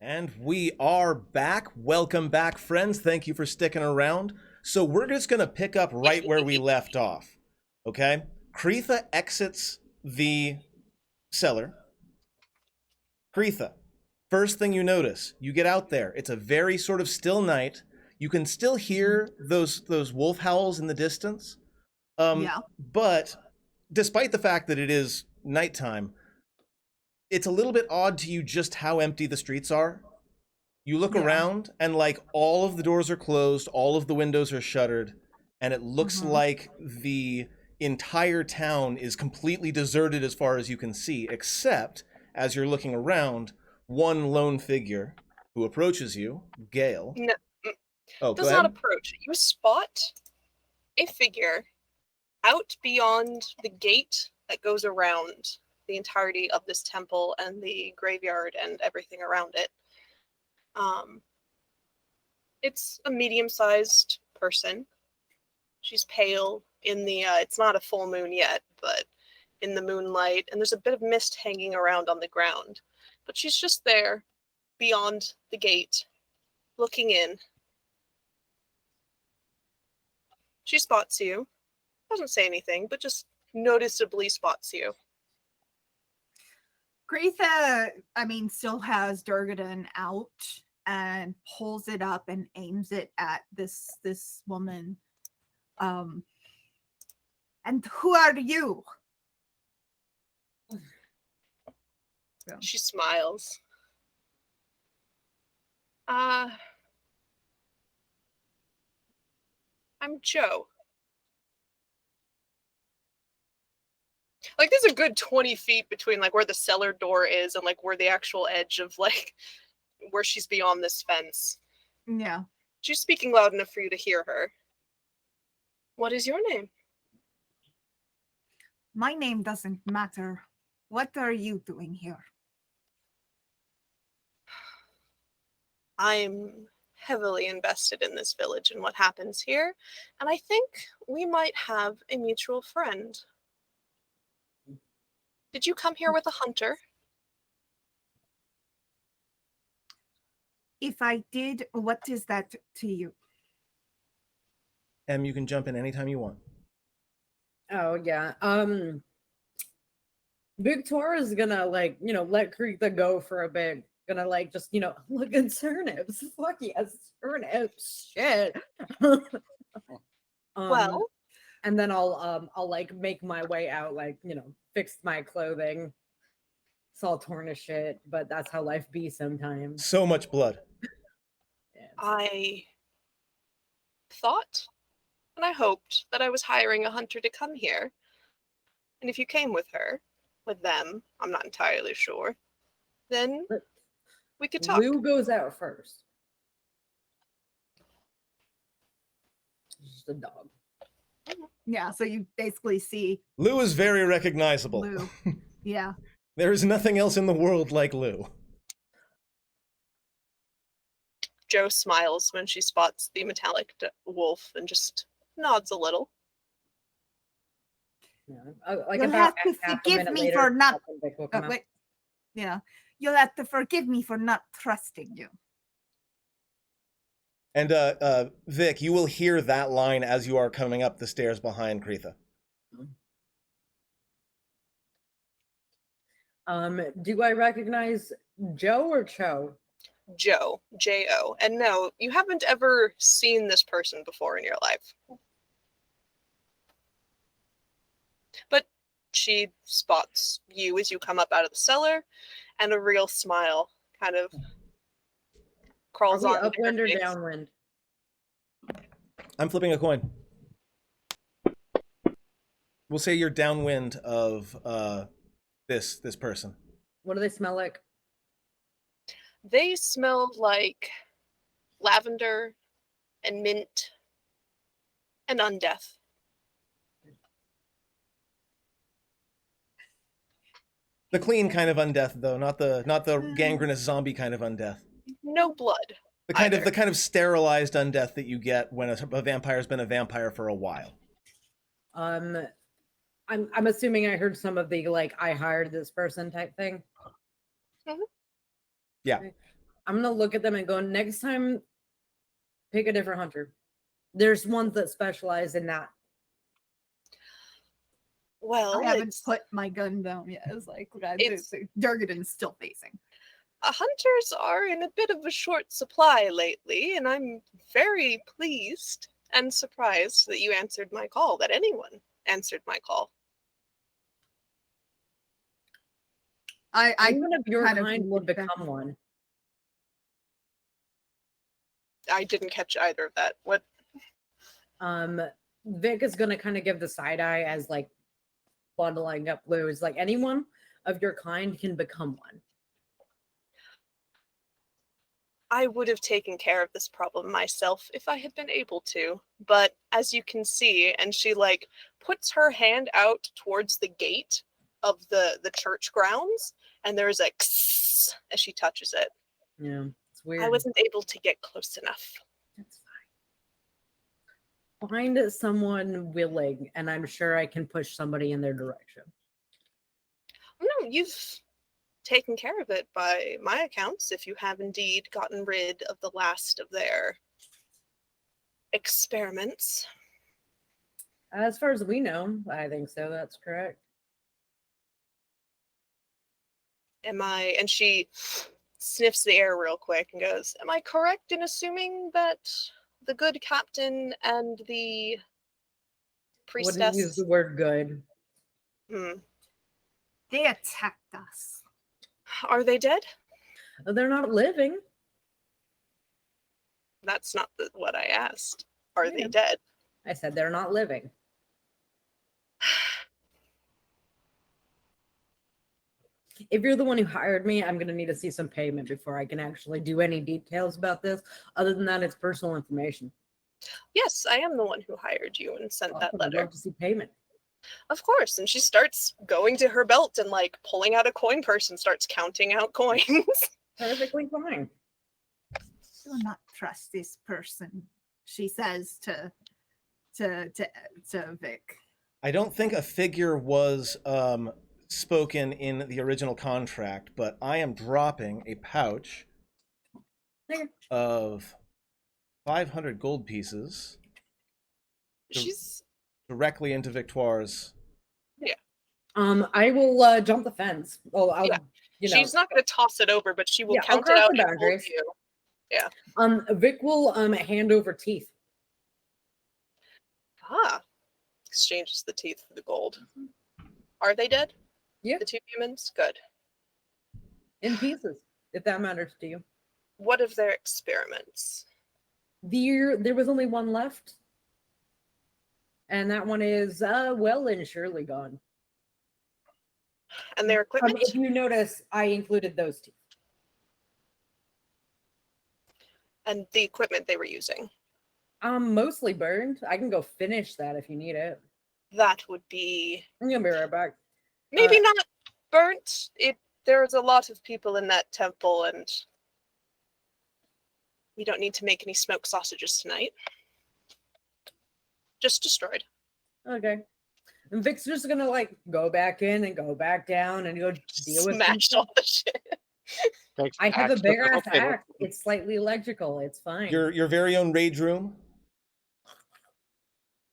And we are back. Welcome back, friends. Thank you for sticking around. So we're just going to pick up right where we left off. Okay? Kreetha exits the cellar. Kreetha, first thing you notice, you get out there. It's a very sort of still night. You can still hear those wolf howls in the distance. But despite the fact that it is nighttime, it's a little bit odd to you just how empty the streets are. You look around and like all of the doors are closed, all of the windows are shuttered, and it looks like the entire town is completely deserted as far as you can see, except as you're looking around, one lone figure who approaches you, Gale. No, Oh, does not approach. You spot a figure out beyond the gate that goes around the entirety of this temple and the graveyard and everything around it. It's a medium-sized person. She's pale in the, it's not a full moon yet, but in the moonlight, and there's a bit of mist hanging around on the ground. But she's just there, beyond the gate, looking in. She spots you. Doesn't say anything, but just noticeably spots you. Kreetha, still has Durgadan out and pulls it up and aims it at this woman. And who are you? So. She smiles. I'm Joe. Like, there's a good 20 feet between, like, where the cellar door is and, like, where the actual edge of, like, where she's beyond this fence. Yeah. She's speaking loud enough for you to hear her. What is your name? My name doesn't matter. What are you doing here? I'm heavily invested in this village and what happens here, and I think we might have a mutual friend. Did you come here with a hunter? If I did, what is that to you? You can jump in anytime you want. Oh, yeah. Victoria's gonna, let Kreetha go for a bit. Gonna, just, look at turnips. Fuck yes, turnips. Shit. Well. And then I'll make my way out, fix my clothing. It's all torn as shit, but that's how life be sometimes. So much blood. Yeah. I thought and I hoped that I was hiring a hunter to come here. And if you came with them, I'm not entirely sure, then we could talk. Lou goes out first. Just a dog. Yeah, so you basically see Lou is very recognizable. Lou. Yeah. There is nothing else in the world like Lou. Joe smiles when she spots the metallic wolf and just nods a little. Yeah. You'll have to forgive me for not. Yeah, you'll have to forgive me for not trusting you. And Vic, you will hear that line as you are coming up the stairs behind Kreetha. Do I recognize Joe or Cho? Joe, J-O. And no, you haven't ever seen this person before in your life. But she spots you as you come up out of the cellar, and a real smile kind of crawls on. Upwind or downwind? I'm flipping a coin. We'll say you're downwind of this person. What do they smell like? They smell like lavender and mint and undeath. The clean kind of undeath, though, not the gangrenous zombie kind of undeath. No blood. The kind of sterilized undeath that you get when a vampire's been a vampire for a while. I'm assuming I heard some of the I hired this person type thing. Mm-hmm. Yeah. I'm gonna look at them and go, next time, pick a different hunter. There's ones that specialize in that. Well, I haven't it's- put my gun down yet. It's like It's- Durgaden's still facing. hunters are in a bit of a short supply lately, and I'm very pleased and surprised that you answered my call, that anyone answered my call. I Even if your kind of kind would look back. become one. I didn't catch either of that. What? Vic is gonna kind of give the side eye as like bundling up blues. Like anyone of your kind can become one. I would have taken care of this problem myself if I had been able to, but as you can see, and she like puts her hand out towards the gate of the church grounds, and there's a kss as she touches it. Yeah, it's weird. I wasn't able to get close enough. That's fine. Find someone willing, and I'm sure I can push somebody in their direction. No, you've taken care of it by my accounts, if you have indeed gotten rid of the last of their experiments. As far as we know, I think so. That's correct. Am I? And she sniffs the air real quick and goes, am I correct in assuming that the good captain and the Wouldn't use priestess... the word good. They attacked us. Are they dead? They're not living. That's not what I asked. Are they Yeah. dead? I said they're not living. If you're the one who hired me, I'm going to need to see some payment before I can actually do any details about this. Other than that, it's personal information. Yes, I am the one who hired you and sent that Awesome. I'd letter. love to see payment. Of course. And she starts going to her belt and like pulling out a coin purse and starts counting out coins. Perfectly fine. Do not trust this person, she says to Vic. I don't think a figure was spoken in the original contract, but I am dropping a pouch There. of 500 gold pieces She's directly into Victoire's. I will jump the fence. Well, I'll, Yeah. you know. She's not going to toss it over, but she will Yeah, I'll count it cross out the and hold boundaries. you. Vic will hand over teeth. Ah. Exchanges the teeth for the gold. Are they dead? Yeah. The two humans? Good. In pieces, if that matters to you. What of their experiments? There was only one left. And that one is well and surely gone. And their equipment? If you notice, I included those teeth. And the equipment they were using? Mostly burned. I can go finish that if you need it. That would be... I'm gonna be right back. Maybe not burnt. There's a lot of people in that temple, and we don't need to make any smoked sausages tonight. Just destroyed. Okay. And Vic's just gonna like go back in and go back down and go deal with Smashed some all the shit. Takes I have a axe, big but ass okay. axe. It's slightly electrical. It's fine. Your very own rage room.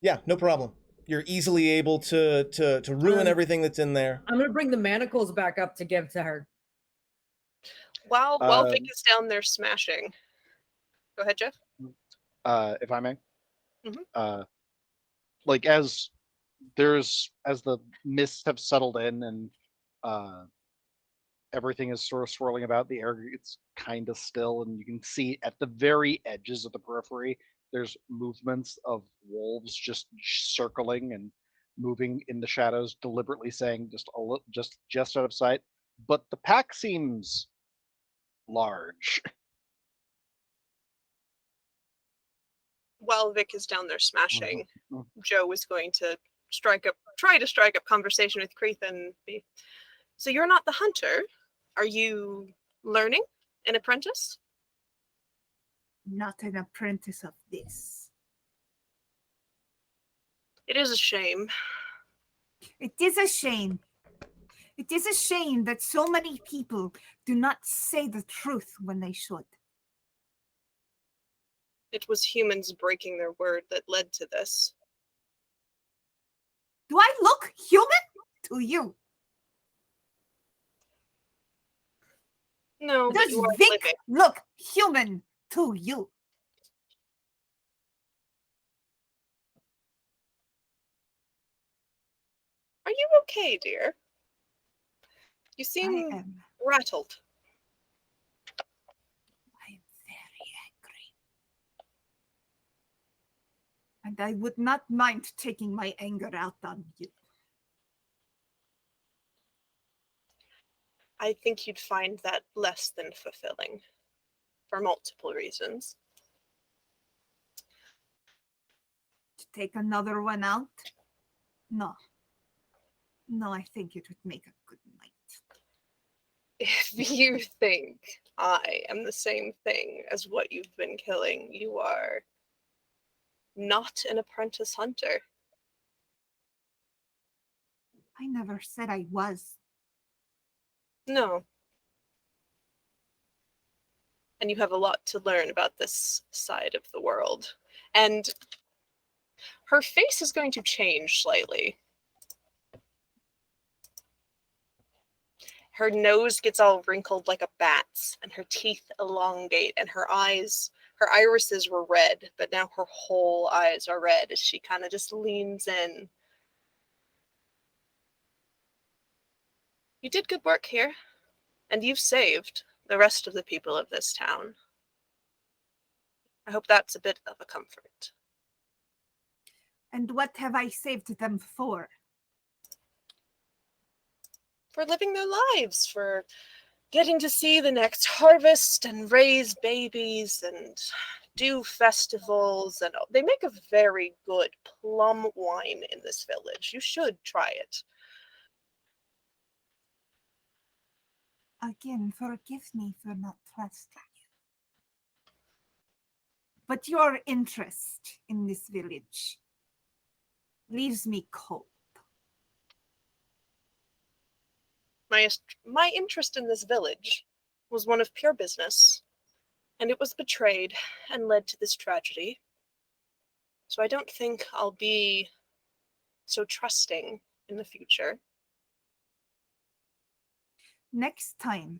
Yeah, no problem. You're easily able to ruin everything that's in there. I'm gonna bring the manacles back up to give to her. While Vic is down there smashing. Go ahead, Jeff. If I may. Mhm. Like as the mists have settled in and everything is sort of swirling about, the air it's kind of still, and you can see at the very edges of the periphery there's movements of wolves just circling and moving in the shadows, deliberately saying just out of sight. But the pack seems large. While Vic is down there smashing, Mhm. Joe is going to try to strike up conversation with Kreetha and be, so you're not the hunter. Are you learning? An apprentice? Not an apprentice of this. It is a shame. It is a shame. It is a shame that so many people do not say the truth when they should. It was humans breaking their word that led to this. Do I look human to you? No, but Does you are Vic living. look human to you? Are you okay, dear? You I seem am rattled. very angry. And I would not mind taking my anger out on you. I think you'd find that less than fulfilling, for multiple reasons. To take another one out? No. No, I think it would make a good night. If you think I am the same thing as what you've been killing, you are not an apprentice hunter. I never said I was. No. And you have a lot to learn about this side of the world. And her face is going to change slightly. Her nose gets all wrinkled like a bat's, and her teeth elongate, and her irises were red, but now her whole eyes are red as she kind of just leans in. You did good work here, and you've saved the rest of the people of this town. I hope that's a bit of a comfort. And what have I saved them for? For living their lives, for getting to see the next harvest and raise babies and do festivals. And they make a very good plum wine in this village. You should try it. Again, forgive me for not trusting you. But your interest in this village leaves me cold. My interest in this village was one of pure business, and it was betrayed and led to this tragedy. So I don't think I'll be so trusting in the future. Next time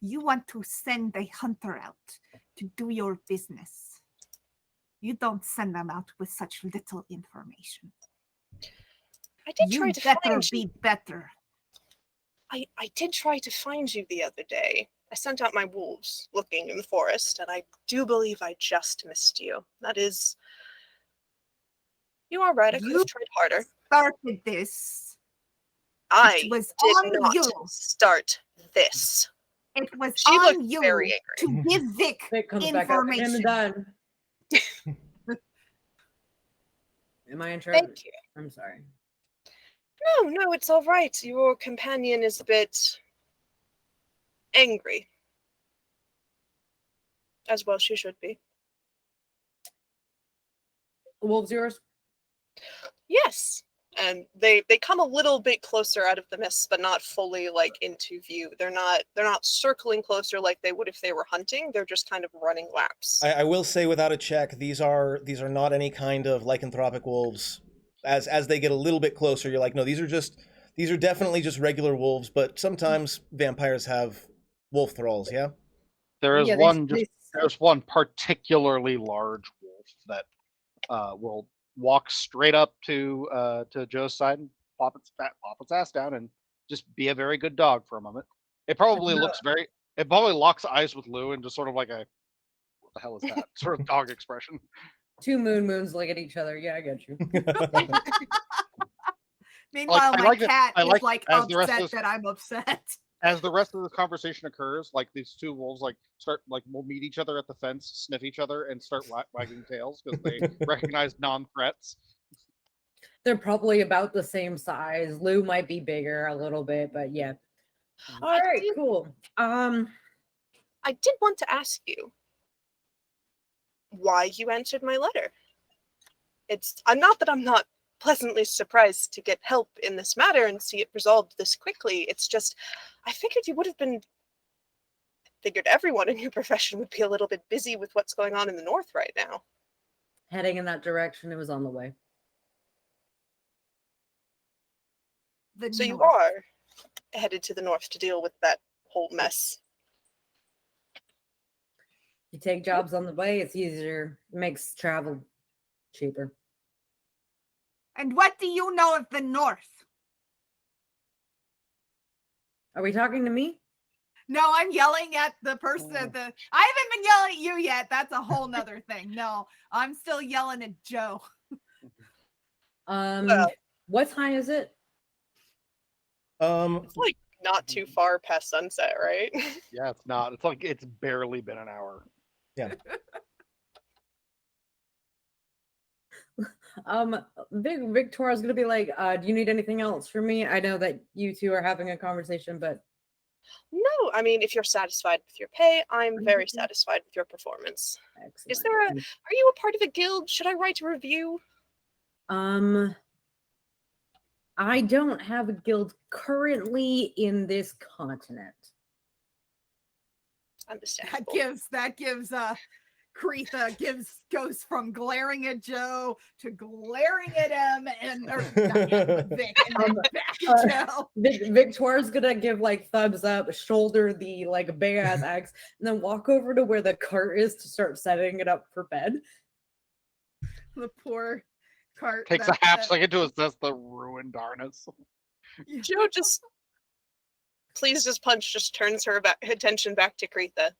you want to send a hunter out to do your business, you don't send them out with such little information. I did You try to better find be you. better. I did try to find you the other day. I sent out my wolves looking in the forest, and I do believe I just missed you. That is... You are right, I could You have tried harder. started this. I It was did on not you. start this. It was She on looked you very to give Vic Vic comes back up. I'm information. done. Am I interrupted? Thank you. I'm sorry. No, it's all right. Your companion is a bit angry. As well she should be. Wolves yours? Yes. And they come a little bit closer out of the mist, but not fully like into view. They're not circling closer like they would if they were hunting. They're just kind of running laps. I will say without a check, these are not any kind of lycanthropic wolves. As they get a little bit closer, you're like, no, these are definitely just regular wolves, but sometimes vampires have wolf thralls, yeah? There is Yeah, there's one particularly large wolf that will walk straight up to Joe's side and pop its ass down and just be a very good dog for a moment. It probably locks eyes with Lou and just sort of like a, what the hell is that? Sort of dog expression. Two moons look at each other. Yeah, I get you. Meanwhile, I my like it- cat I is like like as the rest of upset this- that I'm upset. As the rest of the conversation occurs, like these two wolves will meet each other at the fence, sniff each other, and start wagging tails because they recognize non-threats. They're probably about the same size. Lou might be bigger a little bit, but yeah. All right, cool. I did want to ask you why you answered my letter. I'm not pleasantly surprised to get help in this matter and see it resolved this quickly. It's just, I figured you would have been, figured everyone in your profession would be a little bit busy with what's going on in the north right now. Heading in that direction, it was on the way. So you north. are headed to the north to deal with that whole mess. You take jobs on the way, it's easier. It makes travel cheaper. And what do you know of the north? Are we talking to me? No, I'm yelling at the person at the. I haven't been yelling at you yet. That's a whole nother thing. No, I'm still yelling at Joe. Well, What time is it? it's like not too far past sunset, right? Yeah, it's not. It's like it's barely been an hour. Victoria's gonna be like, do you need anything else from me? I know that you two are having a conversation, but No, I mean, if you're satisfied with your pay, I'm very satisfied with your performance. excellent. Is there are you a part of a guild? Should I write a review? I don't have a guild currently in this continent. Understandable. That gives Kreetha goes from glaring at Joe to glaring at him and or not him, but Vic and then back at Joe. Victoria's gonna give like thumbs up, shoulder the like big ass axe, and then walk over to where the cart is to start setting it up for bed. The poor cart Takes a half second to assess the ruined harness. Joe please just punch, just turns her attention back to Kreetha.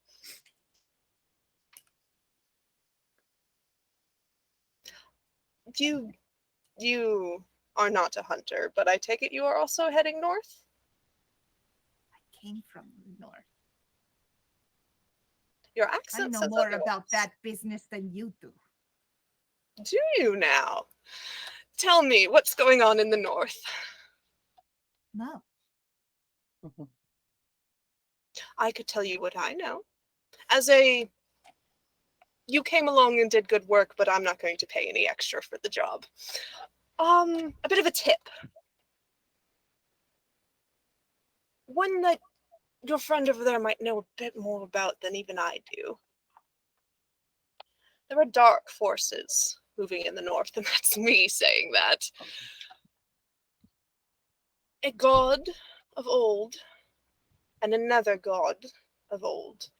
You are not a hunter, but I take it you are also heading north? I came from the north. Your I accent know says more otherwise. about that business than you do. Do you now? Tell me, what's going on in the north? No. I could tell you what I know. You came along and did good work, but I'm not going to pay any extra for the job. A bit of a tip. One that your friend over there might know a bit more about than even I do. There are dark forces moving in the north, and that's me saying that. A god of old and another god of old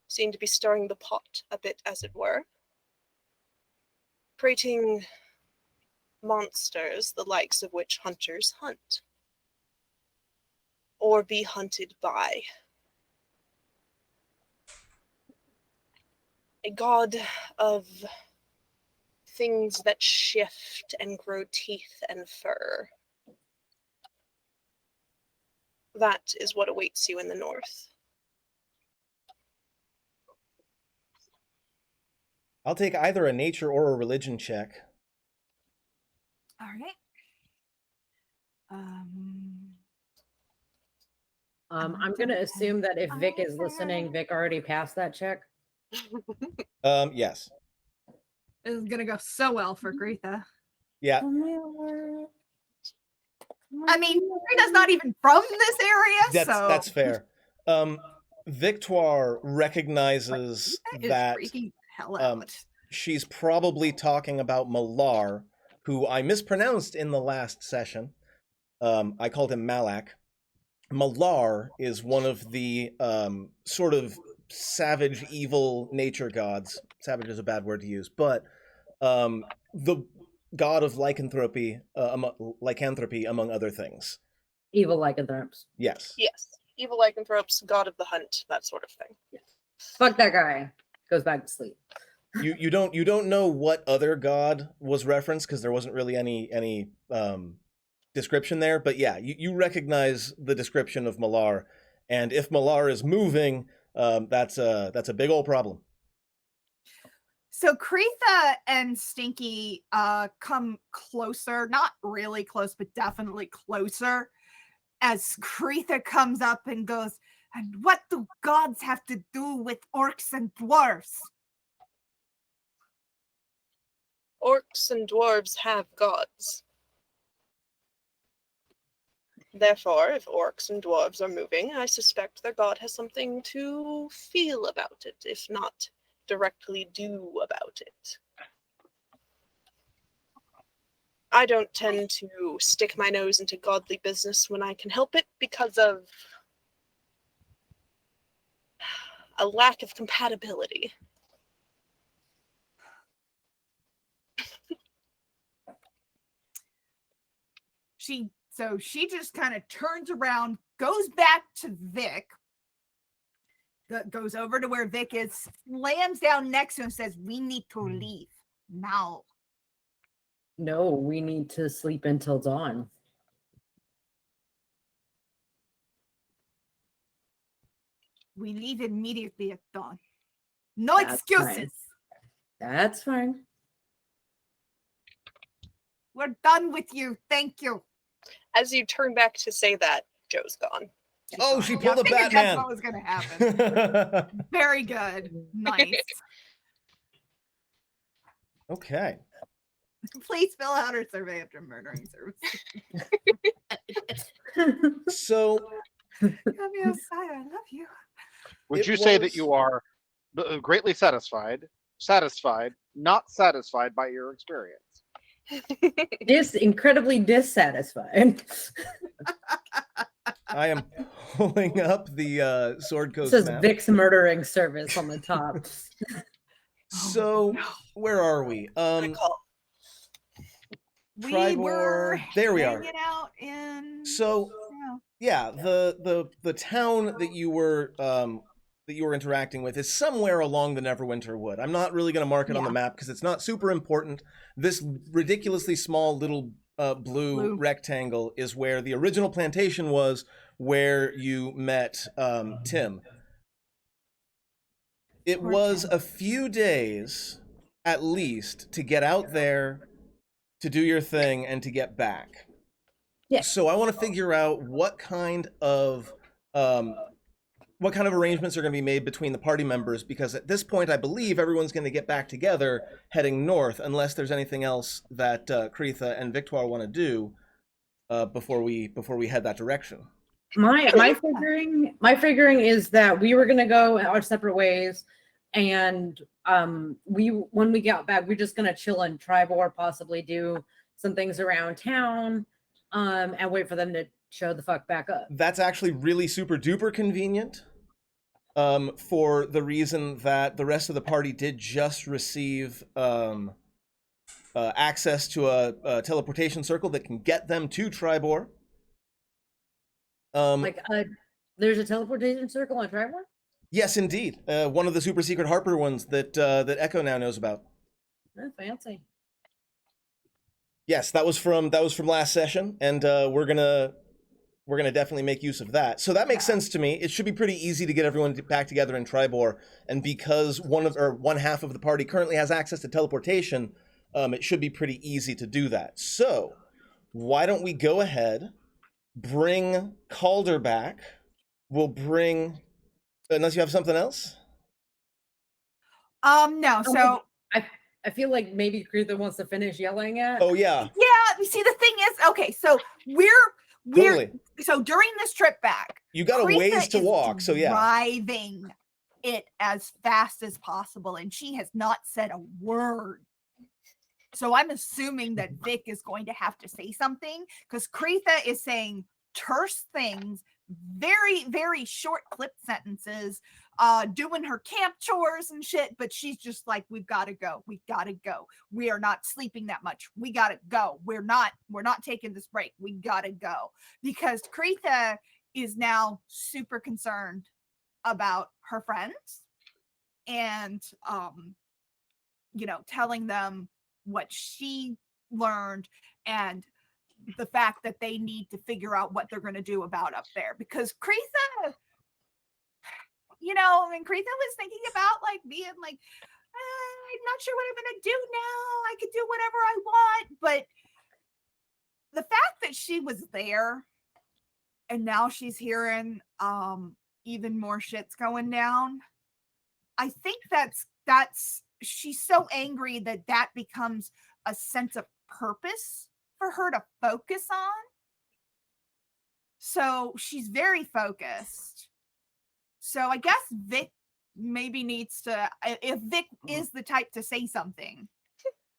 seem to be stirring the pot a bit, as it were, creating monsters the likes of which hunters hunt or be hunted by. A god of things that shift and grow teeth and fur. That is what awaits you in the north. I'll take either a nature or a religion check. All right. I'm gonna assume that if Vic is listening, Vic already passed that check. Yes. This is gonna go so well for Kreetha. Yeah. I mean, Kreetha's not even from this area, so That's fair. Victoire recognizes that freaking hell out. she's probably talking about Malar, who I mispronounced in the last session. I called him Malak. Malar is one of the sort of savage, evil nature gods. Savage is a bad word to use, but the god of lycanthropy, among other things. Evil lycanthropes. Yes. Yes. Evil lycanthropes, god of the hunt, that sort of thing. Fuck that guy. Goes back to sleep. You don't know what other god was referenced because there wasn't really any description there, but yeah, you recognize the description of Malar, and if Malar is moving, that's a big old problem. So Kreetha and Stinky come closer, not really close, but definitely closer, as Kreetha comes up and goes, "And what do gods have to do with orcs and dwarves?" Orcs and dwarves have gods. Therefore, if orcs and dwarves are moving, I suspect their god has something to feel about it, if not directly do about it. I don't tend to stick my nose into godly business when I can help it because of a lack of compatibility. She just kind of turns around, goes back to Vic, goes over to where Vic is, slams down next to him, and says, "We need to leave now." No, we need to sleep until dawn. We leave immediately at dawn. No That's excuses. fine. That's fine. We're done with you. Thank you. As you turn back to say that, Joe's gone. Oh, she Yeah, pulled I a figured Batman. That's what was going to happen. Very good. Nice. Okay. Please fill out her survey after murdering service. So Come here, Sire, I love you. Would It you say that was- you are greatly satisfied, not satisfied by your experience? Incredibly dissatisfied. I am pulling up the Sword It Coast says map. Vic's murdering service on the top. So where are we? Good call. We were Tribor. There we are. hanging out in. So yeah, the town that you were interacting with is somewhere along the Neverwinter Wood. I'm not really going to mark it on the Yeah. map because it's not super important. This ridiculously small little blue rectangle is where the original plantation was, where you met Tim. It Poor was Tim. a few days at least to get out there, to do your thing, and to get back. Yeah. So I want to figure out what kind of arrangements are going to be made between the party members, because at this point I believe everyone's going to get back together heading north, unless there's anything else that Kreetha and Victoire want to do before we head that direction. My figuring is that we were gonna go our separate ways, and when we got back, we're just gonna chill in Tribor, possibly do some things around town, and wait for them to show the fuck back up. That's actually really super duper convenient, for the reason that the rest of the party did just receive access to a teleportation circle that can get them to Tribor. There's a teleportation circle on Tribor? Yes, indeed. One of the super secret Harper ones that Echo now knows about. Oh, fancy. Yes, that was from last session, and we're gonna definitely make use of that. So that makes sense to me. It should be pretty easy to get everyone back together in Tribor, and because one half of the party currently has access to teleportation, it should be pretty easy to do that. So why don't we go ahead, bring Calder back? We'll bring, unless you have something else. No. So I feel like maybe Kreetha wants to finish yelling at. Oh yeah. yeah, you see, the thing is, okay, so we're Totally. so during this trip back, You got a Kreetha ways to is walk, so yeah. driving it as fast as possible, and she has not said a word. So I'm assuming that Vic is going to have to say something, because Kreetha is saying terse things, very, very short clip sentences, doing her camp chores and shit, but she's just like, we've got to go. We are not sleeping that much. We got to go. We're not taking this break. We got to go. Because Kreetha is now super concerned about her friends and, telling them what she learned and the fact that they need to figure out what they're going to do about up there, because Kreetha, Kreetha was thinking about like being like, I'm not sure what I'm going to do now. I could do whatever I want. But the fact that she was there and now she's hearing even more shit's going down, I think that's she's so angry that becomes a sense of purpose for her to focus on. So she's very focused. So I guess Vic maybe needs to, if Vic is the type to say something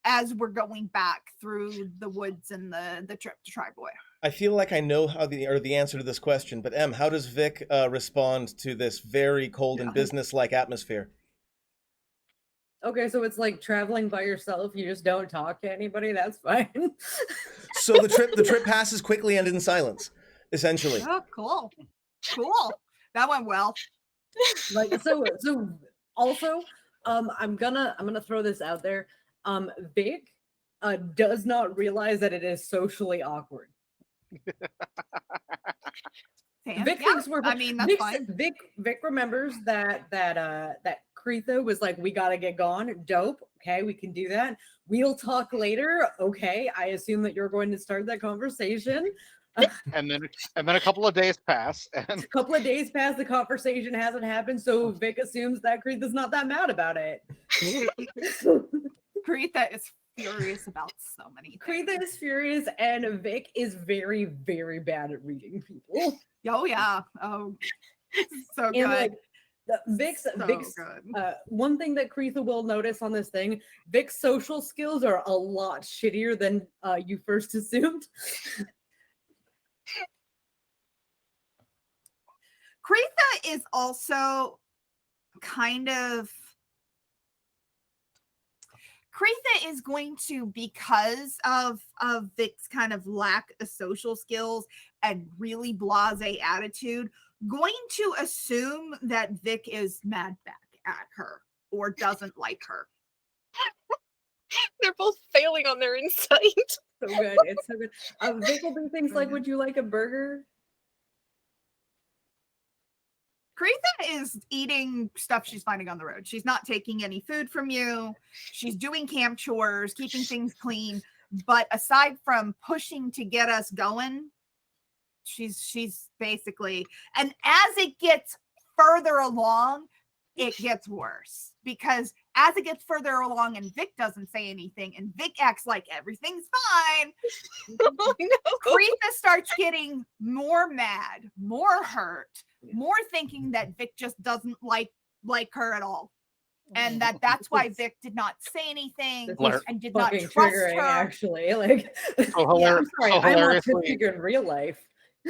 as we're going back through the woods and the trip to Triboy. I feel like I know how the answer to this question, but Em, how does Vic respond to this very cold and business-like atmosphere? Okay, so it's like traveling by yourself. You just don't talk to anybody. That's fine. So the trip passes quickly and in silence, essentially. Oh, cool. That went well. Like so also, I'm gonna throw this out there. Vic does not realize that it is socially awkward. Vic thinks we're. I mean, that's fine. Vic remembers that Kreetha was like, we gotta get gone. Dope. Okay, we can do that. We'll talk later. Okay, I assume that you're going to start that conversation. And then a couple of days pass, and A couple of days pass, the conversation hasn't happened, so Vic assumes that Kreetha's not that mad about it. Kreetha is furious about so many things. Kreetha is furious, and Vic is very, very bad at reading people. Oh yeah. Oh, so good. And like Vic's good. One thing that Kreetha will notice on this thing, Vic's social skills are a lot shittier than you first assumed. Kreetha is also kind of. Kreetha is going to, because of Vic's kind of lack of social skills and really blasé attitude, going to assume that Vic is mad back at her or doesn't like her. They're both failing on their insight. So good. It's so good. Vic will do things like, would you like a burger? Kreetha is eating stuff she's finding on the road. She's not taking any food from you. She's doing camp chores, keeping things clean. But aside from pushing to get us going, she's basically, and as it gets further along, it gets worse. Because as it gets further along and Vic doesn't say anything and Vic acts like everything's fine, Oh, no. Kreetha starts getting more mad, more hurt, more thinking that Vic just doesn't like her at all. And that's why Vic did not say anything and did not Fucking trust triggering, her. actually. Like, so Yeah, I'm sorry, so I'm hilariously, autistic in real life.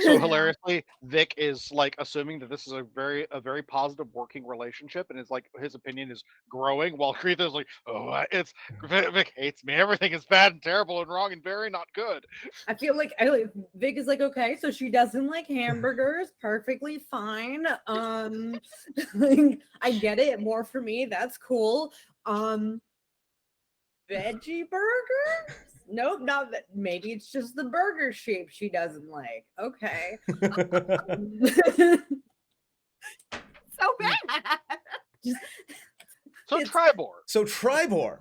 so hilariously, Vic is like assuming that this is a very positive working relationship, and is like his opinion is growing, while Kreetha is like, oh, it's Vic hates me. Everything is bad and terrible and wrong and very not good. I feel like Vic is like, okay, so she doesn't like hamburgers, perfectly fine. Like, I get it, more for me, that's cool. Veggie burgers? Nope, not that. Maybe it's just the burger shape she doesn't like. Okay. So bad. So Tribor, So Tribor,